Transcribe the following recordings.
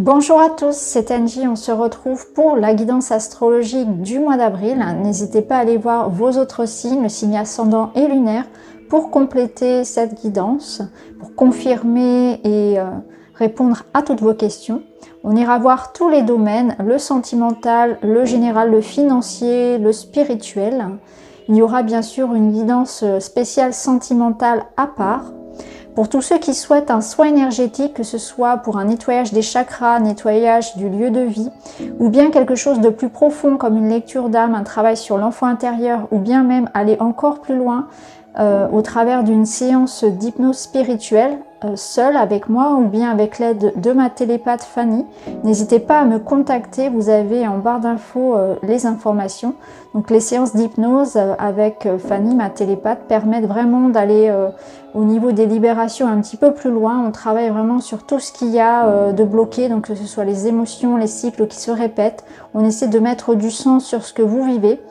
Bonjour à tous, c'est Angie, on se retrouve pour la guidance astrologique du mois d'avril. N'hésitez pas à aller voir vos autres signes, le signe ascendant et lunaire, pour compléter cette guidance, pour confirmer et répondre à toutes vos questions. On ira voir tous les domaines, le sentimental, le général, le financier, le spirituel. Il y aura bien sûr une guidance spéciale sentimentale à part. Pour tous ceux qui souhaitent un soin énergétique, que ce soit pour un nettoyage des chakras, nettoyage du lieu de vie, ou bien quelque chose de plus profond comme une lecture d'âme, un travail sur l'enfant intérieur, ou bien même aller encore plus loin au travers d'une séance d'hypnose spirituelle, seule avec moi ou bien avec l'aide de ma télépathe Fanny, n'hésitez pas à me contacter, vous avez en barre d'infos les informations. Donc les séances d'hypnose avec Fanny, ma télépathe, permettent vraiment d'aller au niveau des libérations un petit peu plus loin. On travaille vraiment sur tout ce qu'il y a de bloqué, donc que ce soit les émotions, les cycles qui se répètent. On essaie de mettre du sens sur ce que vous vivez.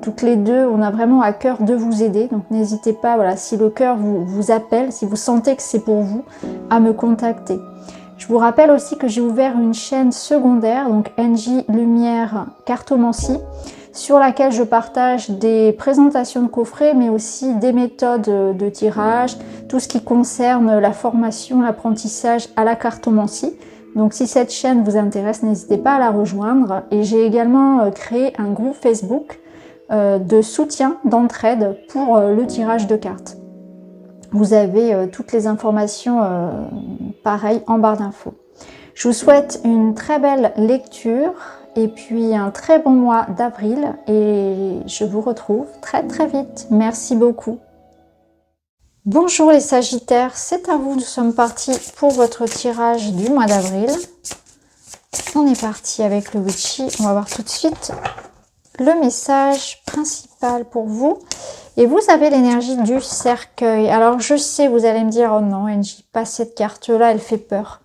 Toutes les deux, on a vraiment à cœur de vous aider, donc n'hésitez pas, voilà, si le cœur vous appelle, si vous sentez que c'est pour vous, à me contacter. Je vous rappelle aussi que j'ai ouvert une chaîne secondaire, donc NJ Lumière Cartomancie, sur laquelle je partage des présentations de coffrets, mais aussi des méthodes de tirage, tout ce qui concerne la formation, l'apprentissage à la cartomancie. Donc si cette chaîne vous intéresse, n'hésitez pas à la rejoindre. Et j'ai également créé un groupe Facebook de soutien, d'entraide pour le tirage de cartes. Vous avez toutes les informations pareil en barre d'infos. Je vous souhaite une très belle lecture et puis un très bon mois d'avril et je vous retrouve très vite. Merci beaucoup. Bonjour les Sagittaires, c'est à vous, nous sommes partis pour votre tirage du mois d'avril. On est parti avec le Witchy, on va voir tout de suite le message principal pour vous. Et vous avez l'énergie du cercueil. Alors je sais, vous allez me dire, oh non Angie, pas cette carte-là, elle fait peur.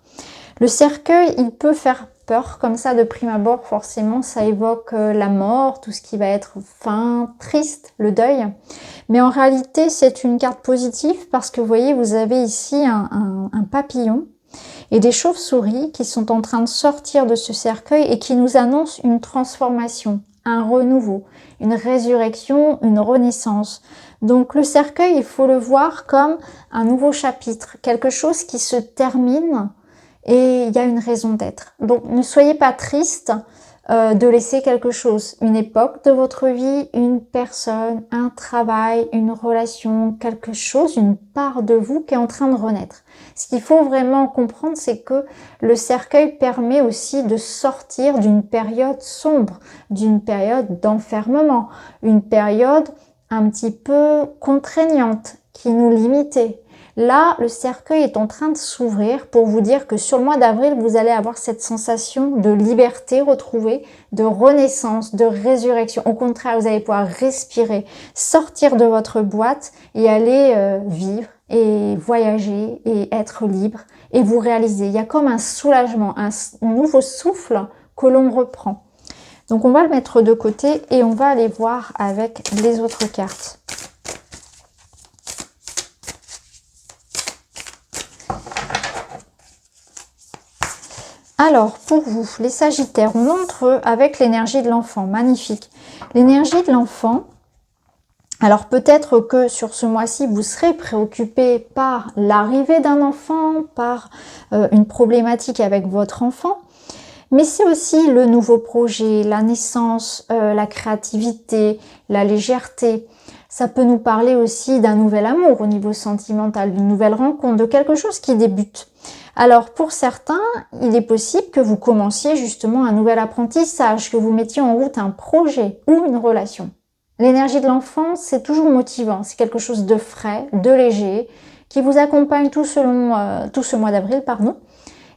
Le cercueil, il peut faire peur, comme ça de prime abord, forcément, ça évoque la mort, tout ce qui va être fin, triste, le deuil. Mais en réalité, c'est une carte positive parce que vous voyez, vous avez ici un papillon et des chauves-souris qui sont en train de sortir de ce cercueil et qui nous annoncent une transformation, un renouveau, une résurrection, une renaissance. Donc le cercueil, il faut le voir comme un nouveau chapitre, quelque chose qui se termine et il y a une raison d'être. Donc ne soyez pas triste de laisser quelque chose, une époque de votre vie, une personne, un travail, une relation, quelque chose, une part de vous qui est en train de renaître. Ce qu'il faut vraiment comprendre, c'est que le cercueil permet aussi de sortir d'une période sombre, d'une période d'enfermement, une période un petit peu contraignante qui nous limitait. Là, le cercueil est en train de s'ouvrir pour vous dire que sur le mois d'avril, vous allez avoir cette sensation de liberté retrouvée, de renaissance, de résurrection. Au contraire, vous allez pouvoir respirer, sortir de votre boîte et aller vivre et voyager et être libre et vous réaliser. Il y a comme un soulagement, un nouveau souffle que l'on reprend. Donc on va le mettre de côté et on va aller voir avec les autres cartes. Alors, pour vous, les Sagittaires, on entre avec l'énergie de l'enfant. Magnifique. L'énergie de l'enfant, alors peut-être que sur ce mois-ci, vous serez préoccupé par l'arrivée d'un enfant, par une problématique avec votre enfant. Mais c'est aussi le nouveau projet, la naissance, la créativité, la légèreté. Ça peut nous parler aussi d'un nouvel amour au niveau sentimental, d'une nouvelle rencontre, de quelque chose qui débute. Alors pour certains, il est possible que vous commenciez justement un nouvel apprentissage, que vous mettiez en route un projet ou une relation. L'énergie de l'enfant, c'est toujours motivant, c'est quelque chose de frais, de léger, qui vous accompagne tout ce mois d'avril,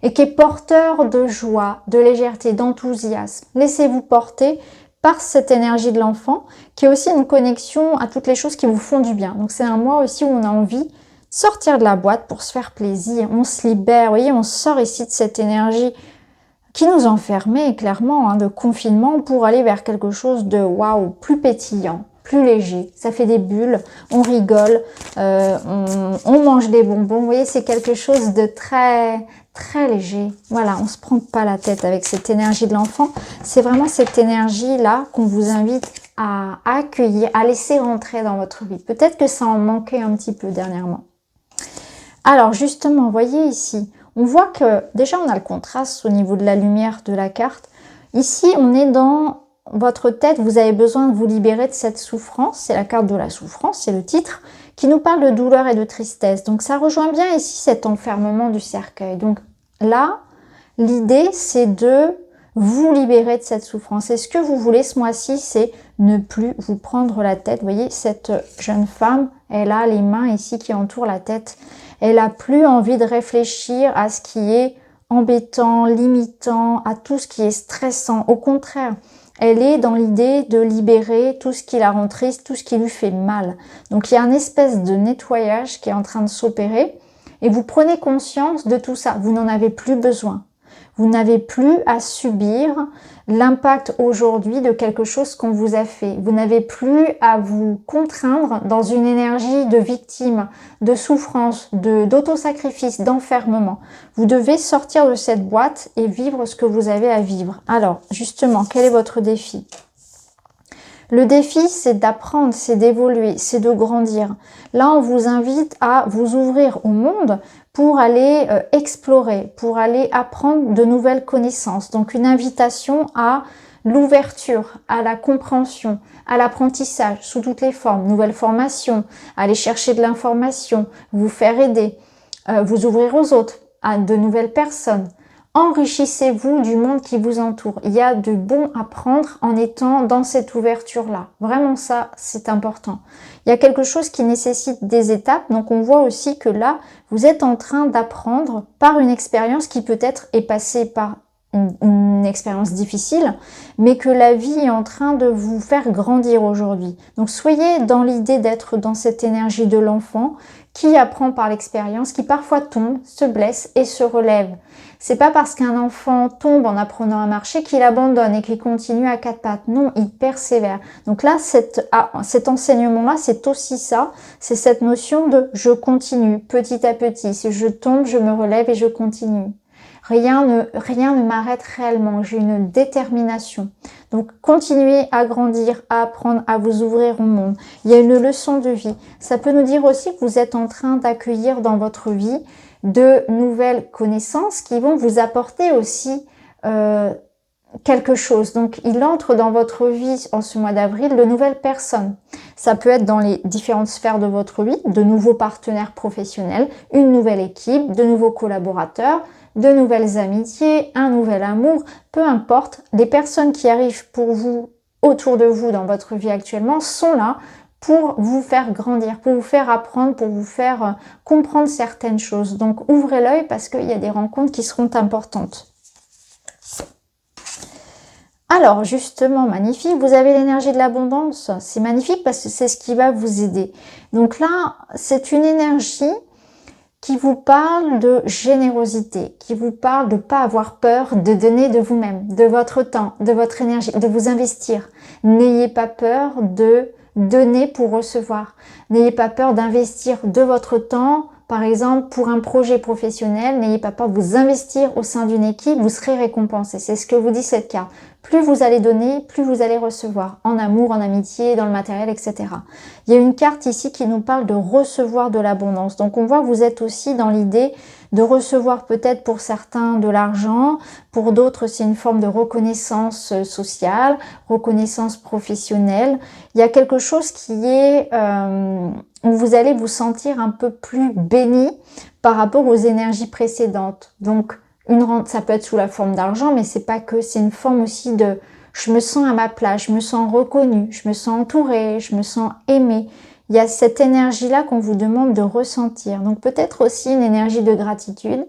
et qui est porteur de joie, de légèreté, d'enthousiasme. Laissez-vous porter par cette énergie de l'enfant, qui est aussi une connexion à toutes les choses qui vous font du bien. Donc c'est un mois aussi où on a envie de sortir de la boîte pour se faire plaisir, on se libère, vous voyez, on sort ici de cette énergie qui nous enfermait clairement, de confinement, pour aller vers quelque chose de waouh, plus pétillant, plus léger. Ça fait des bulles, on rigole, on mange des bonbons. Vous voyez, c'est quelque chose de très, très léger. Voilà, on se prend pas la tête avec cette énergie de l'enfant. C'est vraiment cette énergie-là qu'on vous invite à accueillir, à laisser rentrer dans votre vie. Peut-être que ça en manquait un petit peu dernièrement. Alors justement, vous voyez ici, on voit que déjà on a le contraste au niveau de la lumière de la carte. Ici, on est dans votre tête, vous avez besoin de vous libérer de cette souffrance. C'est la carte de la souffrance, c'est le titre, qui nous parle de douleur et de tristesse. Donc ça rejoint bien ici cet enfermement du cercueil. Donc là, l'idée c'est de vous libérer de cette souffrance. Et ce que vous voulez ce mois-ci, c'est ne plus vous prendre la tête. Vous voyez, cette jeune femme, elle a les mains ici qui entourent la tête. Elle a plus envie de réfléchir à ce qui est embêtant, limitant, à tout ce qui est stressant. Au contraire, elle est dans l'idée de libérer tout ce qui la rend triste, tout ce qui lui fait mal. Donc il y a une espèce de nettoyage qui est en train de s'opérer et vous prenez conscience de tout ça. Vous n'en avez plus besoin. Vous n'avez plus à subir l'impact aujourd'hui de quelque chose qu'on vous a fait. Vous n'avez plus à vous contraindre dans une énergie de victime, de souffrance, d'autosacrifice, d'enfermement. Vous devez sortir de cette boîte et vivre ce que vous avez à vivre. Alors, justement, quel est votre défi ? Le défi, c'est d'apprendre, c'est d'évoluer, c'est de grandir. Là, on vous invite à vous ouvrir au monde pour aller explorer, pour aller apprendre de nouvelles connaissances. Donc, une invitation à l'ouverture, à la compréhension, à l'apprentissage sous toutes les formes, nouvelles formations, aller chercher de l'information, vous faire aider, vous ouvrir aux autres, à de nouvelles personnes. Enrichissez-vous du monde qui vous entoure. Il y a de bon à prendre en étant dans cette ouverture-là. Vraiment ça, c'est important. Il y a quelque chose qui nécessite des étapes. Donc on voit aussi que là, vous êtes en train d'apprendre par une expérience qui peut-être est passée par une expérience difficile, mais que la vie est en train de vous faire grandir aujourd'hui. Donc soyez dans l'idée d'être dans cette énergie de l'enfant qui apprend par l'expérience, qui parfois tombe, se blesse et se relève. C'est pas parce qu'un enfant tombe en apprenant à marcher qu'il abandonne et qu'il continue à quatre pattes. Non, il persévère. Donc là, cet enseignement-là, c'est aussi ça. C'est cette notion de je continue petit à petit. Si je tombe, je me relève et je continue. Rien ne m'arrête réellement. J'ai une détermination. Donc, continuez à grandir, à apprendre, à vous ouvrir au monde. Il y a une leçon de vie. Ça peut nous dire aussi que vous êtes en train d'accueillir dans votre vie de nouvelles connaissances qui vont vous apporter aussi quelque chose. Donc, il entre dans votre vie en ce mois d'avril de nouvelles personnes. Ça peut être dans les différentes sphères de votre vie, de nouveaux partenaires professionnels, une nouvelle équipe, de nouveaux collaborateurs, de nouvelles amitiés, un nouvel amour, peu importe. Les personnes qui arrivent pour vous, autour de vous, dans votre vie actuellement, sont là pour vous faire grandir, pour vous faire apprendre, pour vous faire comprendre certaines choses. Donc, ouvrez l'œil parce qu'il y a des rencontres qui seront importantes. Alors, justement, magnifique, vous avez l'énergie de l'abondance. C'est magnifique parce que c'est ce qui va vous aider. Donc là, c'est une énergie qui vous parle de générosité, qui vous parle de ne pas avoir peur de donner de vous-même, de votre temps, de votre énergie, de vous investir. N'ayez pas peur de donner pour recevoir. N'ayez pas peur d'investir de votre temps, par exemple, pour un projet professionnel. N'ayez pas peur de vous investir au sein d'une équipe, vous serez récompensé. C'est ce que vous dit cette carte. Plus vous allez donner, plus vous allez recevoir, en amour, en amitié, dans le matériel, etc. Il y a une carte ici qui nous parle de recevoir de l'abondance. Donc on voit que vous êtes aussi dans l'idée de recevoir peut-être pour certains de l'argent, pour d'autres c'est une forme de reconnaissance sociale, reconnaissance professionnelle. Il y a quelque chose qui est où vous allez vous sentir un peu plus béni par rapport aux énergies précédentes. Donc une rente, ça peut être sous la forme d'argent, mais c'est pas que, c'est une forme aussi de je me sens à ma place, je me sens reconnue, je me sens entourée, je me sens aimée. Il y a cette énergie-là qu'on vous demande de ressentir. Donc peut-être aussi une énergie de gratitude.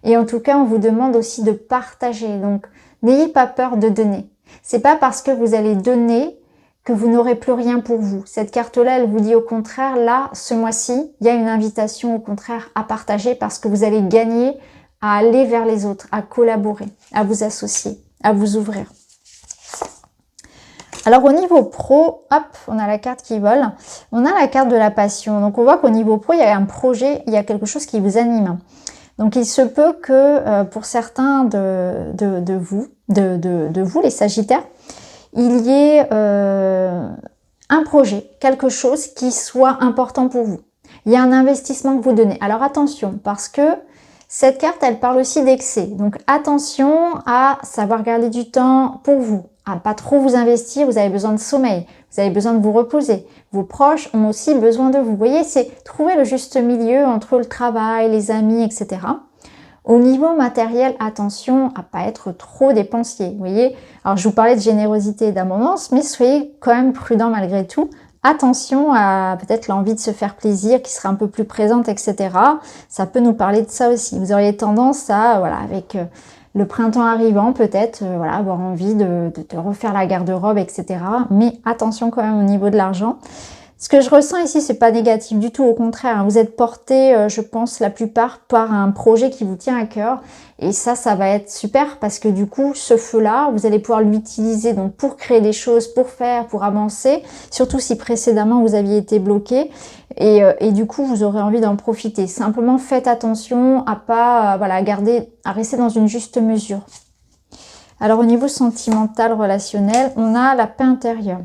Et en tout cas, on vous demande aussi de partager. Donc n'ayez pas peur de donner. C'est pas parce que vous allez donner que vous n'aurez plus rien pour vous. Cette carte-là, elle vous dit au contraire, là, ce mois-ci, il y a une invitation au contraire à partager parce que vous allez gagner à aller vers les autres, à collaborer, à vous associer, à vous ouvrir. Alors au niveau pro, hop, on a la carte qui vole. On a la carte de la passion. Donc on voit qu'au niveau pro, il y a un projet, il y a quelque chose qui vous anime. Donc il se peut que pour certains de vous, les Sagittaires, il y ait un projet, quelque chose qui soit important pour vous. Il y a un investissement que vous donnez. Alors attention, parce que cette carte, elle parle aussi d'excès. Donc attention à savoir garder du temps pour vous, à pas trop vous investir. Vous avez besoin de sommeil, vous avez besoin de vous reposer. Vos proches ont aussi besoin de vous. Vous voyez, c'est trouver le juste milieu entre le travail, les amis, etc. Au niveau matériel, attention à pas être trop dépensier. Vous voyez, alors je vous parlais de générosité et d'abondance, mais soyez quand même prudent malgré tout. Attention à peut-être l'envie de se faire plaisir qui sera un peu plus présente, etc. Ça peut nous parler de ça aussi. Vous auriez tendance à, voilà, avec le printemps arrivant, peut-être, voilà, avoir envie de refaire la garde-robe, etc. Mais attention quand même au niveau de l'argent. Ce que je ressens ici, c'est pas négatif du tout, au contraire, hein. Vous êtes porté, je pense, la plupart par un projet qui vous tient à cœur. Et ça va être super parce que du coup, ce feu-là, vous allez pouvoir l'utiliser donc pour créer des choses, pour faire, pour avancer. Surtout si précédemment vous aviez été bloqué. Et du coup, vous aurez envie d'en profiter. Simplement, faites attention à pas, voilà, à rester dans une juste mesure. Alors au niveau sentimental, relationnel, on a la paix intérieure.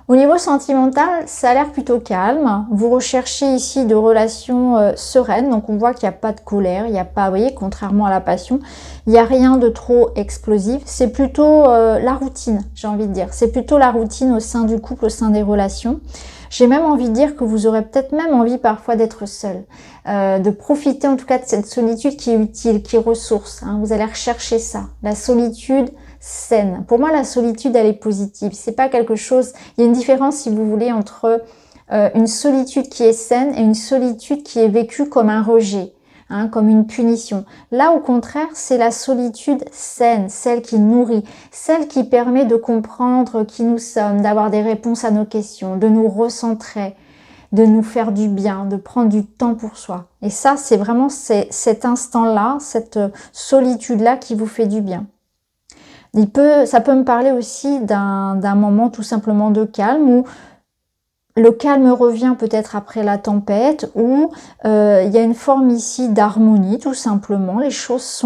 Au niveau sentimental, ça a l'air plutôt calme. Vous recherchez ici de relations sereines. Donc, on voit qu'il n'y a pas de colère. Il n'y a pas, vous voyez, contrairement à la passion, il n'y a rien de trop explosif. C'est plutôt la routine, j'ai envie de dire. C'est plutôt la routine au sein du couple, au sein des relations. J'ai même envie de dire que vous aurez peut-être même envie parfois d'être seul. De profiter en tout cas de cette solitude qui est utile, qui est ressource. Hein. Vous allez rechercher ça. La solitude saine. Pour moi, la solitude, elle est positive. C'est pas quelque chose... Il y a une différence, si vous voulez, entre une solitude qui est saine et une solitude qui est vécue comme un rejet, hein, comme une punition. Là, au contraire, c'est la solitude saine, celle qui nourrit, celle qui permet de comprendre qui nous sommes, d'avoir des réponses à nos questions, de nous recentrer, de nous faire du bien, de prendre du temps pour soi. Et ça, c'est vraiment cet instant-là, cette solitude-là qui vous fait du bien. Ça peut me parler aussi d'un moment tout simplement de calme où le calme revient peut-être après la tempête, où il y a une forme ici d'harmonie tout simplement. Les choses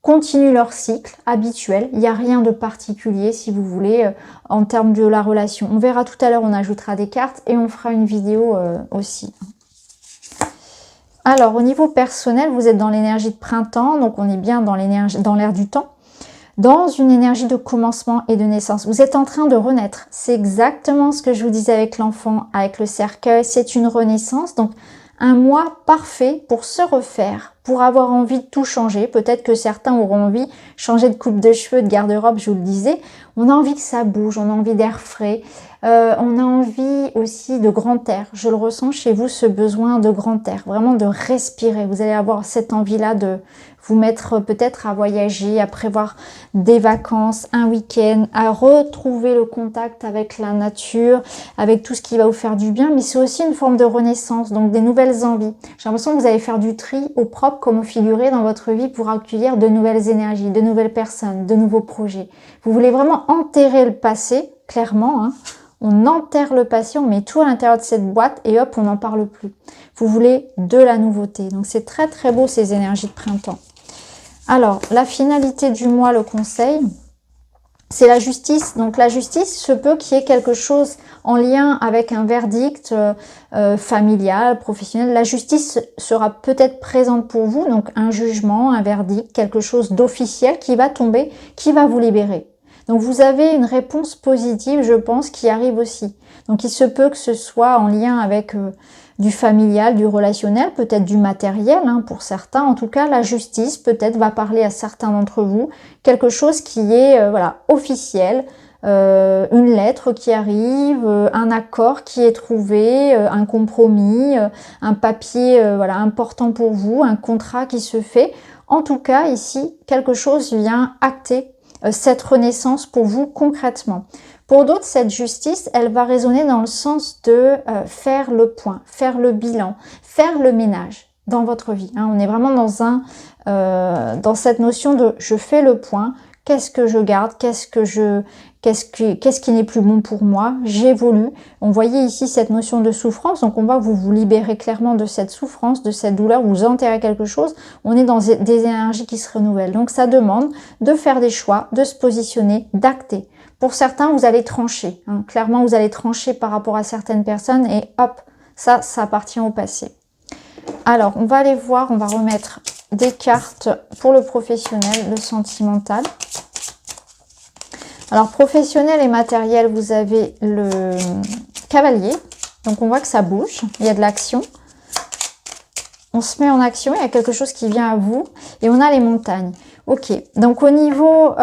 continuent leur cycle habituel. Il n'y a rien de particulier si vous voulez en termes de la relation. On verra tout à l'heure, on ajoutera des cartes et on fera une vidéo aussi. Alors au niveau personnel, vous êtes dans l'énergie de printemps, donc on est bien dans l'air du temps. Dans une énergie de commencement et de naissance. Vous êtes en train de renaître. C'est exactement ce que je vous disais avec l'enfant, avec le cercueil. C'est une renaissance. Donc, un mois parfait pour se refaire, pour avoir envie de tout changer. Peut-être que certains auront envie de changer de coupe de cheveux, de garde-robe, je vous le disais. On a envie que ça bouge, on a envie d'air frais. On a envie aussi de grand air. Je le ressens chez vous, ce besoin de grand air. Vraiment de respirer. Vous allez avoir cette envie-là de vous mettre peut-être à voyager, à prévoir des vacances, un week-end, à retrouver le contact avec la nature, avec tout ce qui va vous faire du bien, mais c'est aussi une forme de renaissance, donc des nouvelles envies. J'ai l'impression que vous allez faire du tri au propre comme au figuré dans votre vie pour accueillir de nouvelles énergies, de nouvelles personnes, de nouveaux projets. Vous voulez vraiment enterrer le passé, clairement, hein. On enterre le passé, on met tout à l'intérieur de cette boîte et hop, on n'en parle plus. Vous voulez de la nouveauté. Donc c'est très très beau ces énergies de printemps. Alors, la finalité du mois, le conseil, c'est la justice. Donc la justice, se peut qu'il y ait quelque chose en lien avec un verdict familial, professionnel. La justice sera peut-être présente pour vous, donc un jugement, un verdict, quelque chose d'officiel qui va tomber, qui va vous libérer. Donc vous avez une réponse positive, je pense, qui arrive aussi. Donc il se peut que ce soit en lien avec du familial, du relationnel, peut-être du matériel, hein, pour certains. En tout cas, la justice peut-être va parler à certains d'entre vous. Quelque chose qui est voilà, officiel, une lettre qui arrive, un accord qui est trouvé, un compromis, un papier voilà, important pour vous, un contrat qui se fait. En tout cas, ici, quelque chose vient acter cette renaissance pour vous concrètement. Pour d'autres, cette justice, elle va résonner dans le sens de faire le point, faire le bilan, faire le ménage dans votre vie. Hein. On est vraiment dans cette notion de je fais le point, qu'est-ce que je garde, qu'est-ce qui n'est plus bon pour moi, j'évolue. On voyait ici cette notion de souffrance, donc on voit que vous vous libérez clairement de cette souffrance, de cette douleur, vous enterrez quelque chose, on est dans des énergies qui se renouvellent. Donc ça demande de faire des choix, de se positionner, d'acter. Pour certains, vous allez trancher, hein. Clairement vous allez trancher par rapport à certaines personnes et hop, ça appartient au passé. Alors, on va aller voir, on va remettre des cartes pour le professionnel, le sentimental. Alors, professionnel et matériel, vous avez le cavalier. Donc, on voit que ça bouge, il y a de l'action. On se met en action, il y a quelque chose qui vient à vous. Et on a les montagnes. Ok, donc au niveau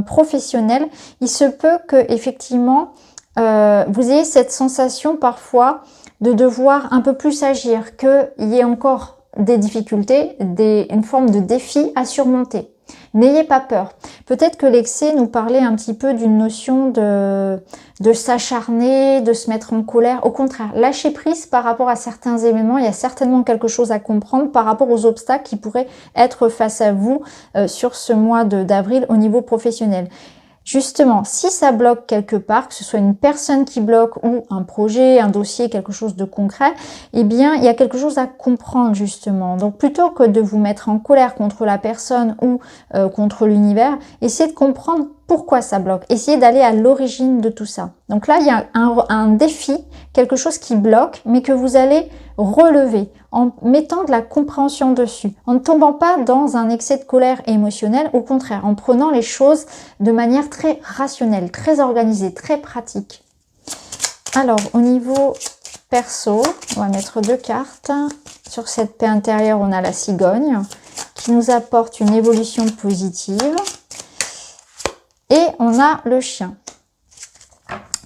professionnel, il se peut que effectivement vous ayez cette sensation parfois de devoir un peu plus agir, qu'il y ait encore des difficultés, une forme de défi à surmonter. N'ayez pas peur. Peut-être que l'excès nous parlait un petit peu d'une notion de s'acharner, de se mettre en colère. Au contraire, lâchez prise par rapport à certains événements. Il y a certainement quelque chose à comprendre par rapport aux obstacles qui pourraient être face à vous sur ce mois d'avril au niveau professionnel. Justement, si ça bloque quelque part, que ce soit une personne qui bloque ou un projet, un dossier, quelque chose de concret, eh bien, il y a quelque chose à comprendre justement. Donc, plutôt que de vous mettre en colère contre la personne ou contre l'univers, essayez de comprendre pourquoi ça bloque. Essayez d'aller à l'origine de tout ça. Donc là, il y a un défi, quelque chose qui bloque, mais que vous allez relever en mettant de la compréhension dessus, en ne tombant pas dans un excès de colère émotionnelle, au contraire, en prenant les choses de manière très rationnelle, très organisée, très pratique. Alors, au niveau perso, on va mettre 2 cartes. Sur cette paix intérieure, on a la cigogne qui nous apporte une évolution positive. Et on a le chien.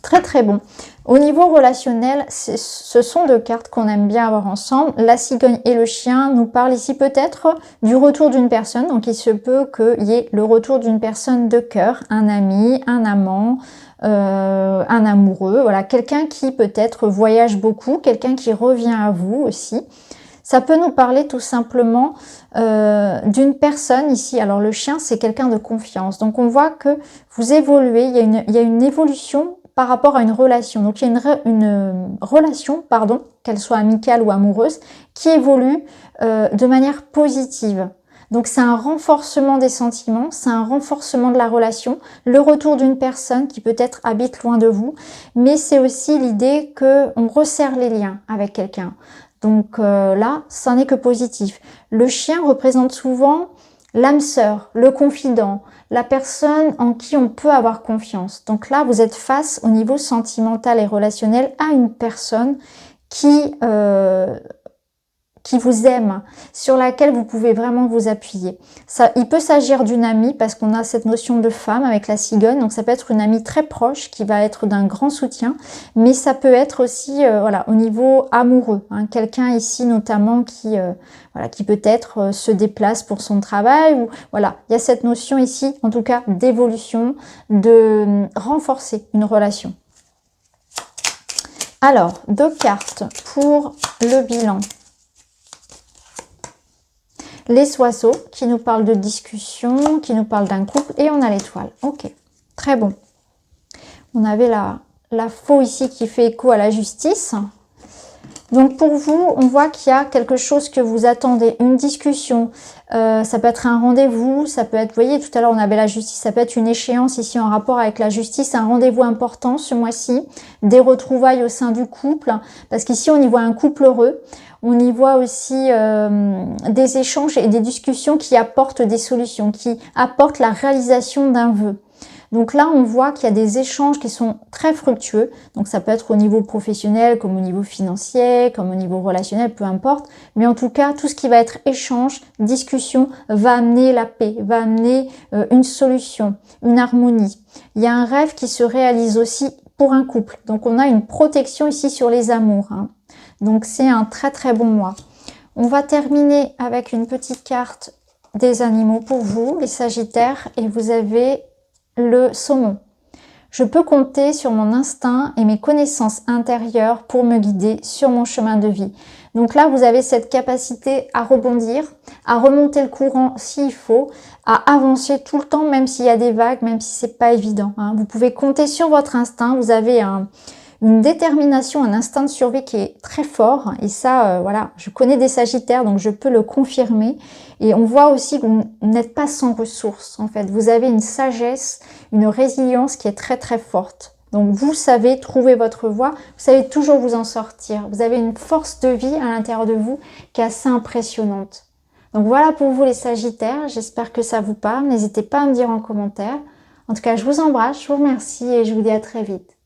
Très très bon. Au niveau relationnel, ce sont 2 cartes qu'on aime bien avoir ensemble. La cigogne et le chien nous parlent ici peut-être du retour d'une personne. Donc il se peut qu'il y ait le retour d'une personne de cœur, un ami, un amant, un amoureux. Voilà, quelqu'un qui peut-être voyage beaucoup, quelqu'un qui revient à vous aussi. Ça peut nous parler tout simplement d'une personne ici. Alors le chien, c'est quelqu'un de confiance. Donc on voit que vous évoluez, il y a une évolution par rapport à une relation. Donc il y a une relation, pardon, qu'elle soit amicale ou amoureuse, qui évolue de manière positive. Donc c'est un renforcement des sentiments, c'est un renforcement de la relation, le retour d'une personne qui peut-être habite loin de vous, mais c'est aussi l'idée qu'on resserre les liens avec quelqu'un. Donc là, ça n'est que positif. Le chien représente souvent l'âme sœur, le confident, la personne en qui on peut avoir confiance. Donc là, vous êtes face au niveau sentimental et relationnel à une personne qui vous aime, sur laquelle vous pouvez vraiment vous appuyer. Ça, il peut s'agir d'une amie parce qu'on a cette notion de femme avec la cigogne, donc ça peut être une amie très proche qui va être d'un grand soutien, mais ça peut être aussi voilà, au niveau amoureux, hein, quelqu'un ici notamment qui peut-être se déplace pour son travail, ou voilà, il y a cette notion ici, en tout cas d'évolution, de renforcer une relation. Alors, 2 cartes pour le bilan. Les oiseaux qui nous parlent de discussion, qui nous parlent d'un couple, et on a l'étoile. Ok, très bon. On avait la faux ici qui fait écho à la justice. Donc pour vous, on voit qu'il y a quelque chose que vous attendez, une discussion, ça peut être un rendez-vous, ça peut être, vous voyez tout à l'heure on avait la justice, ça peut être une échéance ici en rapport avec la justice, un rendez-vous important ce mois-ci, des retrouvailles au sein du couple, parce qu'ici on y voit un couple heureux, on y voit aussi des échanges et des discussions qui apportent des solutions, qui apportent la réalisation d'un vœu. Donc là, on voit qu'il y a des échanges qui sont très fructueux. Donc ça peut être au niveau professionnel, comme au niveau financier, comme au niveau relationnel, peu importe. Mais en tout cas, tout ce qui va être échange, discussion, va amener la paix, va amener une solution, une harmonie. Il y a un rêve qui se réalise aussi pour un couple. Donc on a une protection ici sur les amours, hein. Donc c'est un très très bon mois. On va terminer avec une petite carte des animaux pour vous, les Sagittaires. Et vous avez le saumon. Je peux compter sur mon instinct et mes connaissances intérieures pour me guider sur mon chemin de vie. Donc là, vous avez cette capacité à rebondir, à remonter le courant s'il faut, à avancer tout le temps, même s'il y a des vagues, même si c'est pas évident, hein. Vous pouvez compter sur votre instinct. Vous avez une détermination, un instinct de survie qui est très fort. Et ça, voilà, je connais des Sagittaires, donc je peux le confirmer. Et on voit aussi que vous n'êtes pas sans ressources, en fait. Vous avez une sagesse, une résilience qui est très très forte. Donc vous savez trouver votre voie, vous savez toujours vous en sortir. Vous avez une force de vie à l'intérieur de vous qui est assez impressionnante. Donc voilà pour vous les Sagittaires, j'espère que ça vous parle. N'hésitez pas à me dire en commentaire. En tout cas, je vous embrasse, je vous remercie et je vous dis à très vite.